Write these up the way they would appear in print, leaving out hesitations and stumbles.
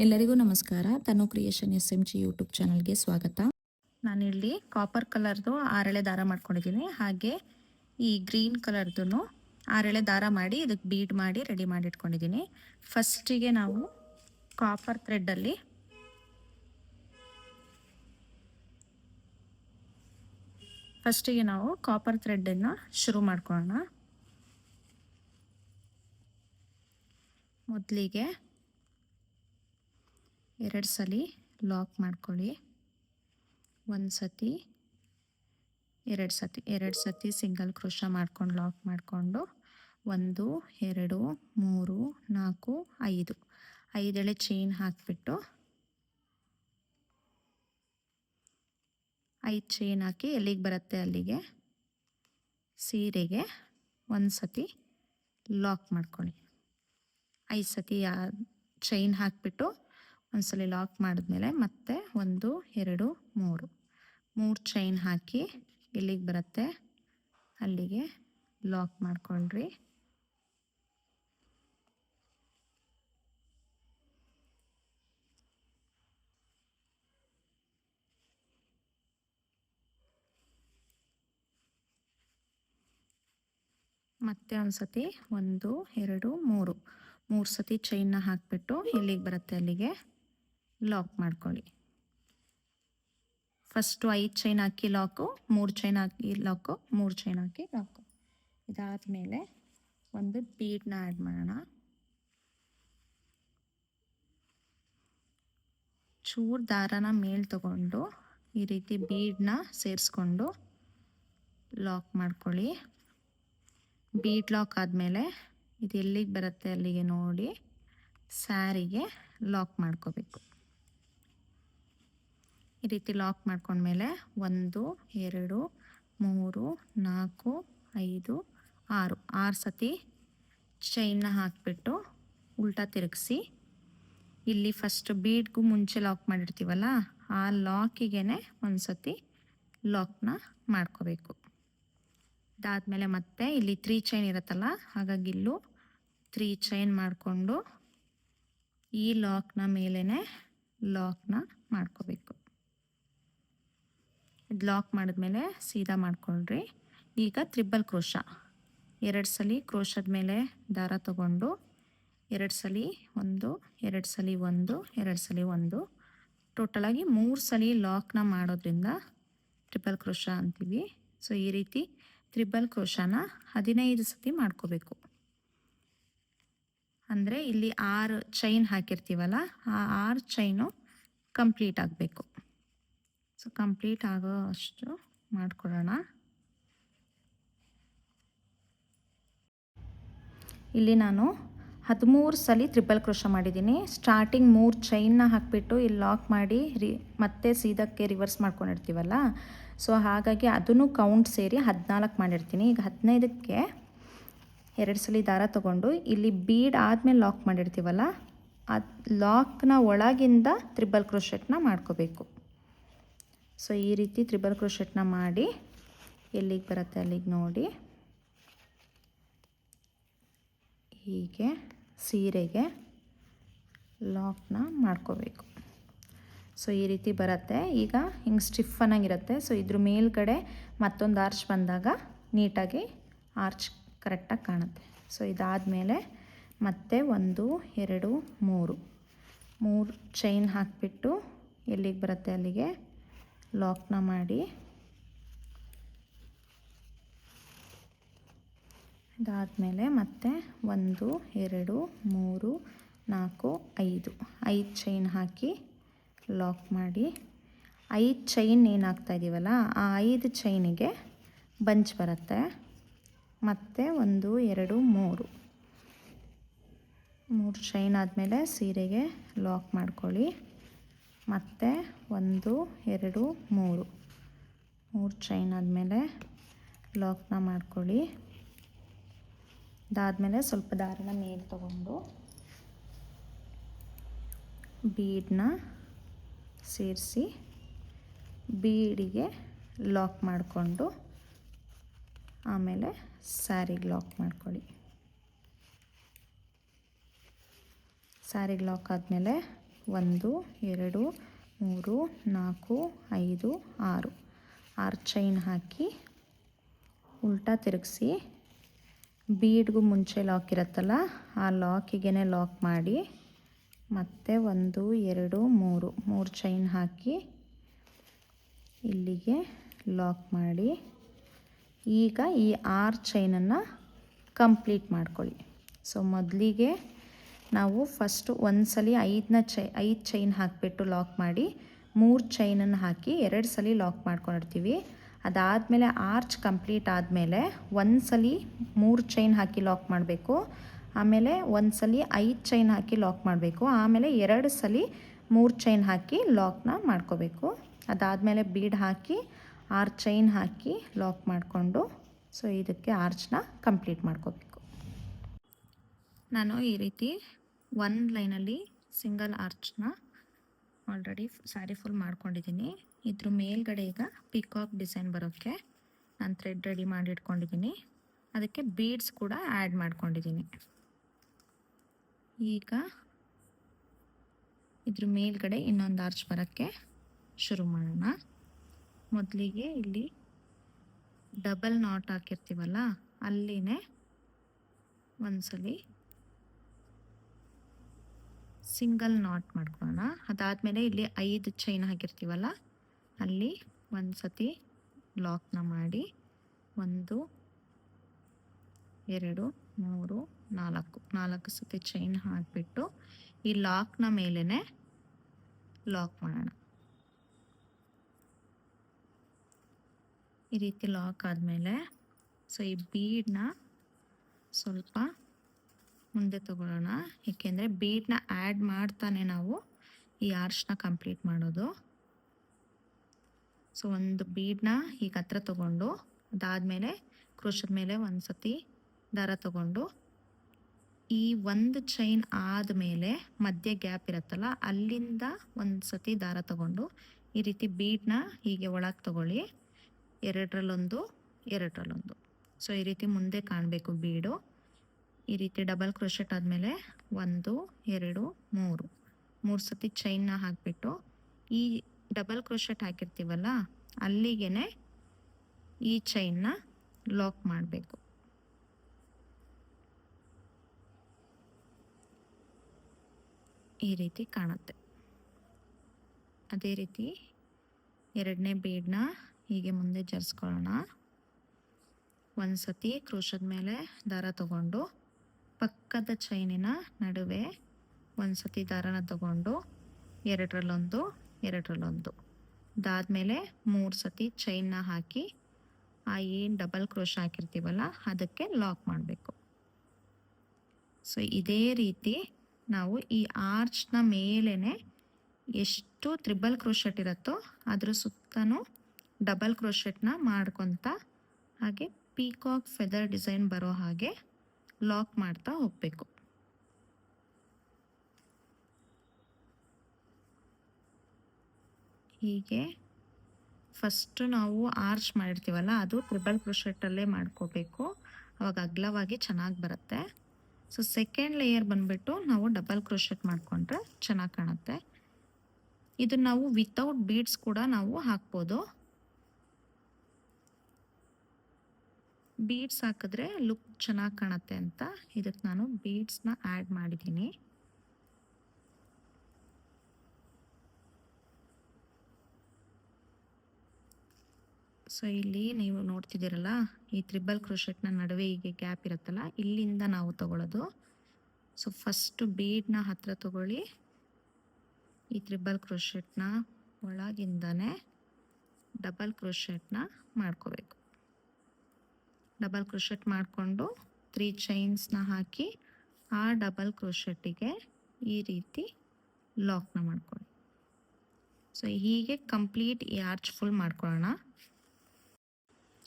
ಎಲ್ಲರಿಗೂ ನಮಸ್ಕಾರ. ತನು creation SMG YouTube ಚಾನಲ್ಗೆ ಸ್ವಾಗತ. ನಾನಿಲ್ಲಿ ಕಾಪರ್ ಕಲರ್ದು 6 ಎಳೆ ದಾರ ಮಾಡ್ಕೊಂಡಿದ್ದೀನಿ. ಹಾಗೆ ಈ ಗ್ರೀನ್ ಕಲರ್ದು 6 ಎಳೆ ದಾರ ಮಾಡಿ ಇದಕ್ಕೆ ಬೀಡ್ ಮಾಡಿ ರೆಡಿ ಮಾಡಿ ಇಟ್ಕೊಂಡಿದ್ದೀನಿ. ಫಸ್ಟಿಗೆ ನಾವು ಕಾಪರ್ ಥ್ರೆಡ್ಡಲ್ಲಿ ಥ್ರೆಡ್ಡನ್ನು ಶುರು ಮಾಡ್ಕೊಳ್ಳೋಣ. ಮೊದಲಿಗೆ 2 ಸಲ ಲಾಕ್ ಮಾಡ್ಕೊಳ್ಳಿ. 1 ಸತಿ 2 ಸತಿ ಸಿಂಗಲ್ ಕ್ರೋಶಾ ಮಾಡ್ಕೊಂಡು ಲಾಕ್ ಮಾಡಿಕೊಂಡು 1 2 3 4 5 ಎಳೆ ಚೈನ್ ಹಾಕಿಬಿಟ್ಟು 5 ಚೈನ್ ಹಾಕಿ ಎಲ್ಲಿಗೆ ಬರುತ್ತೆ ಅಲ್ಲಿಗೆ ಸೀರೆಗೆ 1 ಸತಿ ಲಾಕ್ ಮಾಡ್ಕೊಳ್ಳಿ. 5 ಸತಿ ಚೈನ್ ಹಾಕಿಬಿಟ್ಟು ಒಂದ್ಸಲ ಲಾಕ್ ಮಾಡಿದ್ಮೇಲೆ ಮತ್ತೆ 1 2 3 ಚೈನ್ ಹಾಕಿ ಎಲ್ಲಿಗೆ ಬರುತ್ತೆ ಅಲ್ಲಿಗೆ ಲಾಕ್ ಮಾಡ್ಕೊಳ್ರಿ. ಮತ್ತೆ ಒಂದು ಸತಿ 1 2 3 ಸತಿ ಚೈನ್ನ ಹಾಕಿಬಿಟ್ಟು ಎಲ್ಲಿಗೆ ಬರುತ್ತೆ ಅಲ್ಲಿಗೆ ಲಾಕ್ ಮಾಡ್ಕೊಳ್ಳಿ. ಫಸ್ಟು 5 ಚೈನ್ ಹಾಕಿ ಲಾಕು, 3 ಚೈನ್ ಹಾಕಿ ಲಾಕು, 3 ಚೈನ್ ಹಾಕಿ ಲಾಕು. ಇದಾದಮೇಲೆ ಒಂದು ಬೀಡನ್ನ ಆ್ಯಡ್ ಮಾಡೋಣ. ಚೂರು ದಾರನ ಮೇಲೆ ತಗೊಂಡು ಈ ರೀತಿ ಬೀಡನ್ನ ಸೇರಿಸ್ಕೊಂಡು ಲಾಕ್ ಮಾಡ್ಕೊಳ್ಳಿ. ಬೀಡ್ ಲಾಕ್ ಆದಮೇಲೆ ಇದು ಎಲ್ಲಿಗೆ ಬರುತ್ತೆ ಅಲ್ಲಿಗೆ ನೋಡಿ ಸ್ಯಾರಿಗೆ ಲಾಕ್ ಮಾಡ್ಕೋಬೇಕು. ಈ ರೀತಿ ಲಾಕ್ ಮಾಡ್ಕೊಂಡ್ಮೇಲೆ 1 2 3 4 5 6 ಸತಿ ಚೈನ್ನ ಹಾಕಿಬಿಟ್ಟು ಉಲ್ಟಾ ತಿರುಗಿಸಿ ಇಲ್ಲಿ ಫಸ್ಟ್ ಬೀಡ್ಗೂ ಮುಂಚೆ ಲಾಕ್ ಮಾಡಿರ್ತೀವಲ್ಲ ಆ ಲಾಕಿಗೆ ಒಂದು ಸತಿ ಲಾಕ್ನ ಮಾಡ್ಕೋಬೇಕು. ಅದಾದಮೇಲೆ ಮತ್ತೆ ಇಲ್ಲಿ 3 ಚೈನ್ ಇರುತ್ತಲ್ಲ, ಹಾಗಾಗಿ ಇಲ್ಲೂ 3 ಚೈನ್ ಮಾಡಿಕೊಂಡು ಈ ಲಾಕ್ನ ಮೇಲೇ ಲಾಕ್ನ ಮಾಡ್ಕೋಬೇಕು. ಇದು ಲಾಕ್ ಮಾಡಿದ್ಮೇಲೆ ಸೀದಾ ಮಾಡ್ಕೊಳ್ರಿ. ಈಗ ತ್ರಿಬಲ್ ಕ್ರೋಶಾ 2 ಸಲ ಕ್ರೋಶದ ಮೇಲೆ ದಾರ ತಗೊಂಡು 2 ಸಲ 1 2 ಸಲ 1 2 ಸಲ 1 ಟೋಟಲಾಗಿ 3 ಸಲ ಲಾಕ್ನ ಮಾಡೋದ್ರಿಂದ ಟ್ರಿಬಲ್ ಕ್ರೋಶಾ ಅಂತೀವಿ. ಸೊ ಈ ರೀತಿ ತ್ರಿಬಲ್ ಕ್ರೋಶಾನ 15 ಸತಿ ಮಾಡ್ಕೋಬೇಕು. ಅಂದರೆ ಇಲ್ಲಿ 6 ಚೈನ್ ಹಾಕಿರ್ತೀವಲ್ಲ ಆ 6 ಚೈನು ಕಂಪ್ಲೀಟ್ ಆಗಬೇಕು. ಸೊ ಕಂಪ್ಲೀಟ್ ಆಗೋ ಅಷ್ಟು ಮಾಡ್ಕೊಳ್ಳೋಣ. ಇಲ್ಲಿ ನಾನು 13 ಸಲ ತ್ರಿಬಲ್ ಕ್ರೋಶಾ ಮಾಡಿದ್ದೀನಿ. ಸ್ಟಾರ್ಟಿಂಗ್ 3 ಚೈನ್ನ ಹಾಕಿಬಿಟ್ಟು ಇಲ್ಲಿ ಲಾಕ್ ಮಾಡಿ ಮತ್ತೆ ಸೀದಕ್ಕೆ ರಿವರ್ಸ್ ಮಾಡ್ಕೊಂಡಿರ್ತೀವಲ್ಲ, ಸೊ ಹಾಗಾಗಿ ಅದನ್ನು ಕೌಂಟ್ ಸೇರಿ 14 ಮಾಡಿರ್ತೀನಿ. ಈಗ 15ಕ್ಕೆ 2 ಸಲ ದಾರ ತಗೊಂಡು ಇಲ್ಲಿ ಬೀಡ್ ಆದಮೇಲೆ ಲಾಕ್ ಮಾಡಿರ್ತೀವಲ್ಲ ಅದು ಲಾಕ್ನ ಒಳಗಿಂದ ತ್ರಿಬಲ್ ಕ್ರೋಶೆಟ್ನ ಮಾಡ್ಕೋಬೇಕು. ಸೊ ಈ ರೀತಿ ತ್ರಿಬಲ್ ಕ್ರೋಶೆಟ್ನ ಮಾಡಿ ಎಲ್ಲಿಗೆ ಬರುತ್ತೆ ಅಲ್ಲಿಗೆ ನೋಡಿ ಹೀಗೆ ಸೀರೆಗೆ ಲಾಕ್ನ ಮಾಡ್ಕೋಬೇಕು. ಸೊ ಈ ರೀತಿ ಬರುತ್ತೆ. ಈಗ ಹಿಂಗೆ ಸ್ಟಿಫನ್ನಾಗಿರುತ್ತೆ. ಸೊ ಇದ್ರ ಮೇಲ್ಗಡೆ ಮತ್ತೊಂದು ಆರ್ಚ್ ಬಂದಾಗ ನೀಟಾಗಿ ಆರ್ಚ್ ಕರೆಕ್ಟಾಗಿ ಕಾಣುತ್ತೆ. ಸೊ ಇದಾದಮೇಲೆ ಮತ್ತೆ 1 2 3 ಚೈನ್ ಹಾಕಿಬಿಟ್ಟು ಎಲ್ಲಿಗೆ ಬರುತ್ತೆ ಅಲ್ಲಿಗೆ ಲಾಕ್ನ ಮಾಡಿ ಇದಾದಮೇಲೆ ಮತ್ತೆ 1 2 3 4 5 ಚೈನ್ ಹಾಕಿ ಲಾಕ್ ಮಾಡಿ 5 ಚೈನ್ ಏನು ಹಾಕ್ತಾಯಿದ್ದೀವಲ್ಲ ಆ 5 ಚೈನಿಗೆ ಬಂಚ್ ಬರುತ್ತೆ. ಮತ್ತು 1 2 3 ಚೈನ್ ಆದಮೇಲೆ ಸೀರೆಗೆ ಲಾಕ್ ಮಾಡ್ಕೊಳ್ಳಿ. ಮತ್ತು 1 2 3 ಚೈನ್ ಆದಮೇಲೆ ಲಾಕ್ನ ಮಾಡ್ಕೊಳ್ಳಿ. ಅದಾದಮೇಲೆ ಸ್ವಲ್ಪ ದಾರನ ಮೇಲೆ ತಗೊಂಡು ಬೀಡನ್ನ ಸೇರಿಸಿ ಬೀಡಿಗೆ ಲಾಕ್ ಮಾಡಿಕೊಂಡು ಆಮೇಲೆ ಸ್ಯಾರಿಗೆ ಲಾಕ್ ಮಾಡ್ಕೊಳ್ಳಿ. ಸ್ಯಾರಿಗೆ ಲಾಕ್ ಆದಮೇಲೆ 1 2 3 4 5 6 6 ಚೈನ್ ಹಾಕಿ ಉಲ್ಟಾ ತಿರುಗಿಸಿ ಬೀಡ್ಗೂ ಮುಂಚೆ ಲಾಕ್ ಇರುತ್ತಲ್ಲ ಆ ಲಾಕಿಗೆ ಲಾಕ್ ಮಾಡಿ ಮತ್ತೆ 1 2 3 ಚೈನ್ ಹಾಕಿ ಇಲ್ಲಿಗೆ ಲಾಕ್ ಮಾಡಿ ಈಗ ಈ 6 ಚೈನನ್ನು ಕಂಪ್ಲೀಟ್ ಮಾಡ್ಕೊಳ್ಳಿ. ಸೊ ಮೊದಲಿಗೆ ನಾವು ಫಸ್ಟು ಒಂದು ಸಲ 5 ಚೈನ್ ಹಾಕಿಬಿಟ್ಟು ಲಾಕ್ ಮಾಡಿ 3 ಚೈನನ್ನು ಹಾಕಿ 2 ಸಲ ಲಾಕ್ ಮಾಡ್ಕೊಂಡಿರ್ತೀವಿ. ಅದಾದಮೇಲೆ ಆರ್ಚ್ ಕಂಪ್ಲೀಟ್ ಆದಮೇಲೆ ಒಂದು ಸಲ 3 ಚೈನ್ ಹಾಕಿ ಲಾಕ್ ಮಾಡಬೇಕು, ಆಮೇಲೆ ಒಂದು ಸಲ 5 ಚೈನ್ ಹಾಕಿ ಲಾಕ್ ಮಾಡಬೇಕು, ಆಮೇಲೆ 2 ಸಲ 3 ಚೈನ್ ಹಾಕಿ ಲಾಕ್ನ ಮಾಡ್ಕೋಬೇಕು. ಅದಾದಮೇಲೆ ಬೀಡ್ ಹಾಕಿ 6 ಚೈನ್ ಹಾಕಿ ಲಾಕ್ ಮಾಡಿಕೊಂಡು ಸೊ ಇದಕ್ಕೆ ಆರ್ಚ್ನ ಕಂಪ್ಲೀಟ್ ಮಾಡ್ಕೋಬೇಕು. ನಾನು ಈ ರೀತಿ ಒಂದು ಲೈನಲ್ಲಿ ಸಿಂಗಲ್ ಆರ್ಚ್ನ ಆಲ್ರೆಡಿ ಸ್ಯಾರಿ ಫುಲ್ ಮಾಡ್ಕೊಂಡಿದ್ದೀನಿ. ಇದ್ರ ಮೇಲ್ಗಡೆ ಈಗ ಪಿಕಾಕ್ ಡಿಸೈನ್ ಬರೋಕ್ಕೆ ನಾನು ಥ್ರೆಡ್ ರೆಡಿ ಮಾಡಿ ಇಟ್ಕೊಂಡಿದ್ದೀನಿ. ಅದಕ್ಕೆ ಬೀಡ್ಸ್ ಕೂಡ ಆ್ಯಡ್ ಮಾಡ್ಕೊಂಡಿದ್ದೀನಿ. ಈಗ ಇದ್ರ ಮೇಲ್ಗಡೆ ಇನ್ನೊಂದು ಆರ್ಚ್ ಬರೋಕ್ಕೆ ಶುರು ಮಾಡೋಣ. ಮೊದಲಿಗೆ ಇಲ್ಲಿ ಡಬಲ್ ನಾಟ್ ಹಾಕಿರ್ತೀವಲ್ಲ ಅಲ್ಲಿನೇ ಒಂದ್ಸಲಿ ಸಿಂಗಲ್ ನಾಟ್ ಮಾಡ್ಕೊಳ್ಳೋಣ. ಅದಾದಮೇಲೆ ಇಲ್ಲಿ 5 ಚೈನ್ ಹಾಕಿರ್ತೀವಲ್ಲ ಅಲ್ಲಿ ಒಂದು ಸತಿ ಲಾಕ್ನ ಮಾಡಿ 1 2 3 4 ಸತಿ ಚೈನ್ ಹಾಕಿಬಿಟ್ಟು ಈ ಲಾಕ್ನ ಮೇಲೇ ಲಾಕ್ ಮಾಡೋಣ. ಈ ರೀತಿ ಲಾಕ್ ಆದಮೇಲೆ ಸೊ ಈ ಬೀಡನ್ನ ಸ್ವಲ್ಪ ಮುಂದೆ ತಗೊಳ್ಳೋಣ, ಏಕೆಂದರೆ ಬೀಡನ್ನ ಆ್ಯಡ್ ಮಾಡ್ತಾನೆ ನಾವು ಈ ಆರ್ಚ್ನ ಕಂಪ್ಲೀಟ್ ಮಾಡೋದು. ಸೊ ಒಂದು ಬೀಡನ್ನ ಈಗ ಹತ್ರ ತಗೊಂಡು ಅದಾದಮೇಲೆ ಕ್ರೋಶದ ಮೇಲೆ ಒಂದು ಸತಿ ದಾರ ತಗೊಂಡು ಈ ಒಂದು ಚೈನ್ ಆದಮೇಲೆ ಮಧ್ಯೆ ಗ್ಯಾಪ್ ಇರುತ್ತಲ್ಲ ಅಲ್ಲಿಂದ ಒಂದು ಸತಿ ದಾರ ತಗೊಂಡು ಈ ರೀತಿ ಬೀಡನ್ನ ಹೀಗೆ ಒಳಗೆ ತಗೊಳ್ಳಿ, 2ರಲ್ಲಿ 2ರಲ್ಲಿ. ಸೊ ಈ ರೀತಿ ಮುಂದೆ ಕಾಣಬೇಕು ಬೀಡು. ಈ ರೀತಿ ಡಬಲ್ ಕ್ರೋಶೆಟ್ ಆದಮೇಲೆ 1 2 3 ಸತಿ ಚೈನ್ನ ಹಾಕಿಬಿಟ್ಟು ಈ ಡಬಲ್ ಕ್ರೋಶೆಟ್ ಹಾಕಿರ್ತೀವಲ್ಲ ಅಲ್ಲಿಗೆ ಈ ಚೈನ್ನ ಲಾಕ್ ಮಾಡಬೇಕು. ಈ ರೀತಿ ಕಾಣುತ್ತೆ. ಅದೇ ರೀತಿ 2ನೇ ಬೀಡನ್ನ ಹೀಗೆ ಮುಂದೆ ಜರಿಸ್ಕೊಳ್ಳೋಣ. ಒಂದು ಸತಿ ಕ್ರೋಶದ ಮೇಲೆ ದಾರ ತಗೊಂಡು ಪಕ್ಕದ ಚೈನಿನ ನಡುವೆ ಒಂದು ಸತಿ ದಾರನ ತಗೊಂಡು 2ರಲ್ಲಿ 2ರಲ್ಲಿ ಅದಾದಮೇಲೆ 3 ಸತಿ ಚೈನ್ನ ಹಾಕಿ ಆ ಏನು ಡಬಲ್ ಕ್ರೋಶ ಹಾಕಿರ್ತೀವಲ್ಲ ಅದಕ್ಕೆ ಲಾಕ್ ಮಾಡಬೇಕು. ಸೊ ಇದೇ ರೀತಿ ನಾವು ಈ ಆರ್ಚ್ನ ಮೇಲೇ ಎಷ್ಟು ತ್ರಿಬಲ್ ಕ್ರೋಶೆಟ್ ಇರುತ್ತೋ ಅದ್ರ ಸುತ್ತಲೂ ಡಬಲ್ ಕ್ರೋಶೆಟ್ನ ಮಾಡ್ಕೊತ ಹಾಗೆ ಪೀಕಾಕ್ ಫೆದರ್ ಡಿಸೈನ್ ಬರೋ ಹಾಗೆ ಲಾಕ್ ಮಾಡ್ತಾ ಹೋಗಬೇಕು. ಹೀಗೆ ಫಸ್ಟು ನಾವು ಆರ್ಚ್ ಮಾಡಿರ್ತೀವಲ್ಲ ಅದು ಟ್ರಿಬಲ್ ಕ್ರೋಶೆಟ್ಟಲ್ಲೇ ಮಾಡ್ಕೋಬೇಕು, ಅವಾಗ ಅಗಲವಾಗಿ ಚೆನ್ನಾಗಿ ಬರುತ್ತೆ. ಸೊ ಸೆಕೆಂಡ್ ಲೇಯರ್ ಬಂದುಬಿಟ್ಟು ನಾವು ಡಬಲ್ ಕ್ರೋಶೆಟ್ ಮಾಡಿಕೊಂಡ್ರೆ ಚೆನ್ನಾಗಿ ಕಾಣುತ್ತೆ. ಇದು ನಾವು ವಿತೌಟ್ ಬೀಡ್ಸ್ ಕೂಡ ನಾವು ಹಾಕ್ಬೋದು. ಬೀಡ್ಸ್ ಹಾಕಿದ್ರೆ ಲುಕ್ ಚೆನ್ನಾಗಿ ಕಾಣುತ್ತೆ ಅಂತ ಇದಕ್ಕೆ ನಾನು ಬೀಡ್ಸ್ನ ಆ್ಯಡ್ ಮಾಡಿದ್ದೀನಿ. ಸೊ ಇಲ್ಲಿ ನೀವು ನೋಡ್ತಿದ್ದೀರಲ್ಲ ಈ ತ್ರಿಬಲ್ ಕ್ರೋಶೆಟ್ನ ನಡುವೆ ಹೀಗೆ ಗ್ಯಾಪ್ ಇರುತ್ತಲ್ಲ ಇಲ್ಲಿಂದ ನಾವು ತಗೊಳ್ಳೋದು. ಸೊ ಫಸ್ಟು ಬೀಡ್ನ ಹತ್ರ ತಗೊಳ್ಳಿ, ಈ ತ್ರಿಬಲ್ ಕ್ರೋಶೆಟ್ನ ಒಳಗಿಂದನೇ ಡಬಲ್ ಕ್ರೋಶೆಟ್ನ ಮಾಡ್ಕೋಬೇಕು. ಡಬಲ್ ಕ್ರೋಶೆಟ್ ಮಾಡಿಕೊಂಡು 3 ಚೈನ್ಸ್ನ ಹಾಕಿ ಆ ಡಬಲ್ ಕ್ರೋಶೆಟ್ಟಿಗೆ ಈ ರೀತಿ ಲಾಕ್ನ ಮಾಡ್ಕೊಳ್ಳಿ. ಸೊ ಹೀಗೆ ಕಂಪ್ಲೀಟ್ ಈ ಆರ್ಚ್ ಫುಲ್ ಮಾಡ್ಕೊಳ್ಳೋಣ.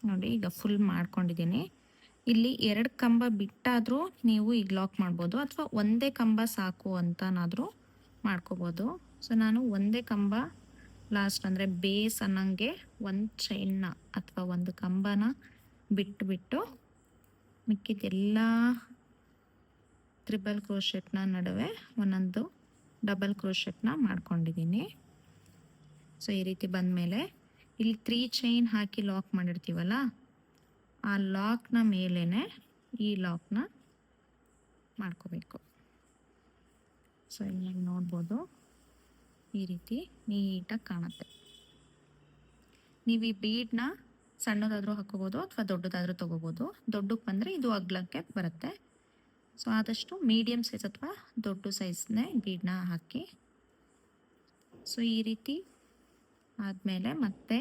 ನೋಡಿ ಈಗ ಫುಲ್ ಮಾಡ್ಕೊಂಡಿದ್ದೀನಿ. ಇಲ್ಲಿ 2 ಕಂಬ ಬಿಟ್ಟಾದರೂ ನೀವು ಈಗ ಲಾಕ್ ಮಾಡ್ಬೋದು, ಅಥವಾ ಒಂದೇ ಕಂಬ ಸಾಕು ಅಂತನಾದರೂ ಮಾಡ್ಕೋಬೋದು. ಸೊ ನಾನು ಒಂದೇ ಕಂಬ ಲಾಸ್ಟ್ ಅಂದರೆ ಬೇಸ್ ಅನ್ನಂಗೆ ಒಂದು ಚೈನ್ನ ಅಥವಾ ಒಂದು ಕಂಬನ ಬಿಟ್ಟು ಮಿಕ್ಕಿದ್ದೆಲ್ಲ ತ್ರಿಬಲ್ ಕ್ರೋಶೆಟ್ನ ನಡುವೆ ಒಂದೊಂದು ಡಬಲ್ ಕ್ರೋಶೆಟ್ನ ಮಾಡ್ಕೊಂಡಿದ್ದೀನಿ. ಸೊ ಈ ರೀತಿ ಬಂದಮೇಲೆ ಇಲ್ಲಿ 3 ಚೈನ್ ಹಾಕಿ ಲಾಕ್ ಮಾಡಿರ್ತೀವಲ್ಲ, ಆ ಲಾಕ್ನ ಮೇಲೇ ಈ ಲಾಕ್ನ ಮಾಡ್ಕೋಬೇಕು. ಸೊ ಇಲ್ಲಿ ನೋಡ್ಬೋದು ಈ ರೀತಿ ನೀಟಾಗಿ ಕಾಣುತ್ತೆ. ನೀವು ಈ ಬೀಡನ್ನ ಸಣ್ಣದಾದರೂ ಹಾಕೋಬೋದು ಅಥವಾ ದೊಡ್ಡದಾದರೂ ತೊಗೋಬೋದು. ದೊಡ್ಡಕ್ಕೆ ಬಂದರೆ ಇದು ಅಗ್ಲಕ್ಕೆ ಬರುತ್ತೆ. ಸೊ ಆದಷ್ಟು ಮೀಡಿಯಮ್ ಸೈಜ್ ಅಥವಾ ದೊಡ್ಡ ಸೈಜ್ನೇ ಬೀಡನ್ನ ಹಾಕಿ. ಸೊ ಈ ರೀತಿ ಆದಮೇಲೆ ಮತ್ತೆ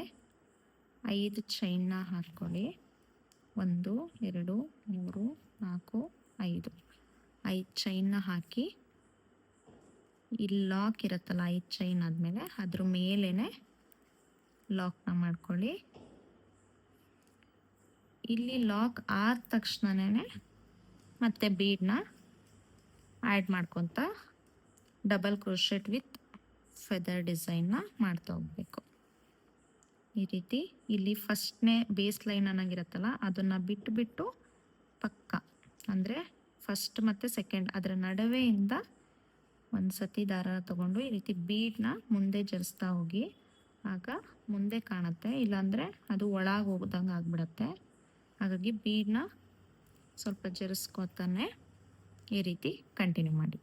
5 ಚೈನ್ನ ಹಾಕ್ಕೊಳ್ಳಿ. 1 2 3 4 5 ಚೈನ್ನ ಹಾಕಿ ಇಲ್ಲಿ ಲಾಕ್ ಇರುತ್ತಲ್ಲ 5 ಚೈನ್ ಆದಮೇಲೆ ಅದ್ರ ಮೇಲೇ ಲಾಕ್ನ ಮಾಡ್ಕೊಳ್ಳಿ. ಇಲ್ಲಿ ಲಾಕ್ ಆದ ತಕ್ಷಣನೇ ಮತ್ತೆ ಬೀಡನ್ನ ಆ್ಯಡ್ ಮಾಡ್ಕೊತ ಡಬಲ್ ಕ್ರೋಶೆಟ್ ವಿತ್ ಫೆದರ್ ಡಿಸೈನ್ನ ಮಾಡ್ತಾ ಹೋಗಬೇಕು. ಈ ರೀತಿ ಇಲ್ಲಿ ಫಸ್ಟ್ನೇ ಬೇಸ್ ಲೈನ್ ಅನ್ನಂಗಿರುತ್ತಲ್ಲ ಅದನ್ನು ಬಿಟ್ಟು ಪಕ್ಕ ಅಂದರೆ ಫಸ್ಟ್ ಮತ್ತು ಸೆಕೆಂಡ್ ಅದರ ನಡುವೆಯಿಂದ ಒಂದು ಸತಿ ದಾರ ತಗೊಂಡು ಈ ರೀತಿ ಬೀಡನ್ನ ಮುಂದೆ ಜರಿಸ್ತಾ ಹೋಗಿ. ಆಗ ಮುಂದೆ ಕಾಣುತ್ತೆ, ಇಲ್ಲಾಂದರೆ ಅದು ಒಳಗೆ ಹೋಗ್ದಂಗೆ ಆಗಿಬಿಡತ್ತೆ. ಹಾಗಾಗಿ ಬೀಡನ್ನ ಸ್ವಲ್ಪ ಜರಿಸ್ಕೊತಾನೆ ಈ ರೀತಿ ಕಂಟಿನ್ಯೂ ಮಾಡಿ.